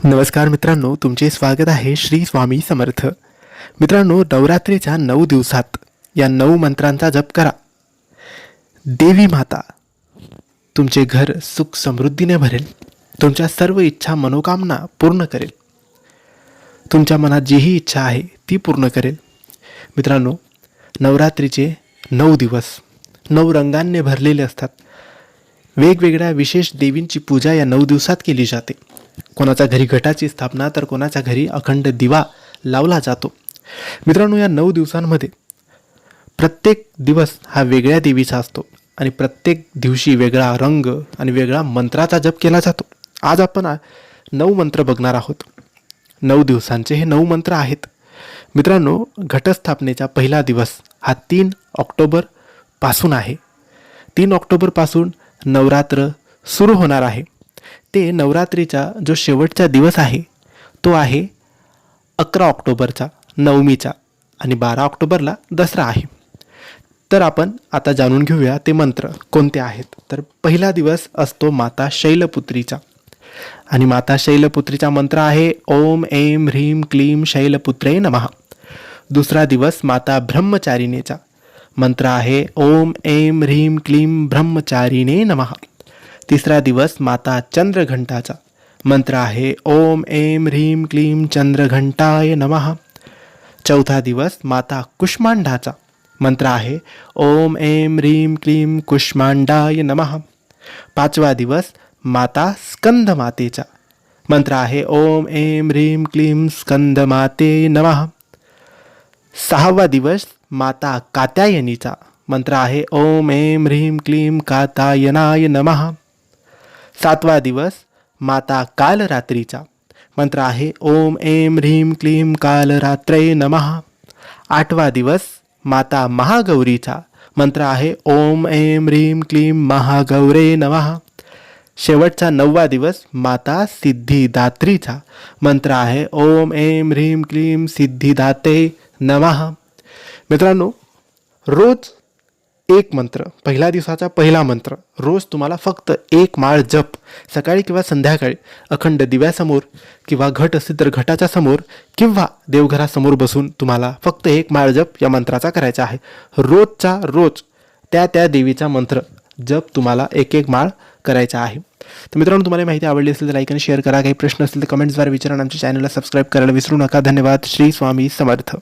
नमस्कार मित्रांनो, तुमचे स्वागत आहे श्री स्वामी समर्थ. मित्रांनो, नवरात्रीच्या 9 दिवसात या 9 मंत्रांचा जप करा. देवी माता तुमचे घर सुख समृद्धीने भरेल, तुमच्या सर्व इच्छा मनोकामना पूर्ण करेल, तुमच्या मनात जीही इच्छा आहे ती पूर्ण करेल. मित्रांनो, नवरात्रीचे 9 दिवस 9 रंगांनी भरलेले असतात. वेगवेगळ्या विशेष देवींची पूजा या 9 दिवसात केली जाते. कोणाच्या घरी घटाची स्थापना तर कोणाच्या घरी अखंड दिवा लावला जातो. मित्रांनो, या 9 दिवसांमध्ये प्रत्येक दिवस हा वेगळ्या देवीचा असतो आणि प्रत्येक दिवशी वेगळा रंग आणि वेगळा मंत्राचा जप केला जातो. आज आपण 9 मंत्र बघणार आहोत. 9 दिवसांचे हे 9 मंत्र आहेत. मित्रांनो, घटस्थापनेचा पहिला दिवस हा 3 ऑक्टोबर पासून आहे. 3 ऑक्टोबर पासून नवरात्र सुरू होणार आहे. ते नवरात्रीचा जो शेवटचा दिवस आहे तो आहे 11 ऑक्टोबरचा नवमीचा आणि 12 ऑक्टोबरला दसरा आहे. तर आपण आता जाणून घेऊया ते मंत्र कोणते आहेत. तर पहिला दिवस असतो माता शैलपुत्रीचा आणि माता शैलपुत्रीचा मंत्र आहे ओम ऐं ह्रीं क्लीं शैलपुत्रे नमः. दुसरा दिवस माता ब्रह्मचारिणीचा मंत्र आहे ओम ऐं ह्रीं क्लीं ब्रह्मचारिणे नमः. तिसरा दिवस माता चंद्रघंटाचा मंत्र आहे ओम ऐं ह्रीं क्लीं चंद्रघंटाय नमः. चौथा दिवस माता कुष्मांडाचा मंत्र आहे ओम ऐं ह्रीं क्लीं कुष्मांडाय नमः. पाचवा दिवस माता स्कंदमातेचा मंत्र आहे ओम ऐं ह्रीं क्लीं स्कंदमाते नमः. सहावा दिवस माता कात्यायनीचा मंत्र आहे ओम ऐं ह्रीं क्लीं कात्यायनाय नमः. सातवा दिवस माता कालरात्रीचा मंत्र आहे ओम ऐं ह्रीं क्लीं कालरात्रे नमः. आठवा दिवस माता महागौरीचा मंत्र आहे ओम ऐं ह्रीं क्लीं महागौरे नमः. शेवटचा 9वा दिवस माता सिद्धिदात्रीचा मंत्र आहे ओम ऐं ह्रीं क्लीं सिद्धिदाते नमः. मित्रांनो, रोज एक मंत्र, पहिल्या दिवसाचा पहिला मंत्र रोज तुम्हाला फक्त एक माळ जप सकाळी किंवा संध्याकाळी अखंड दिव्यासमोर किंवा घट असेल तर घटाच्या समोर किंवा देवघरासमोर बसून तुम्हाला फक्त एक माळ जप या मंत्राचा करायचा आहे. रोजचा रोज त्या देवीचा मंत्र जप तुम्हाला एक एक माळ करायचा आहे. तर मित्रांनो, तुम्हाला माहिती आवडली असेल तर लाईक आणि शेअर करा. काही प्रश्न असतील तर कमेंट्सद्वारे विचारा. आमच्या चॅनलला सबस्क्राईब करायला विसरू नका. धन्यवाद. श्री स्वामी समर्थ.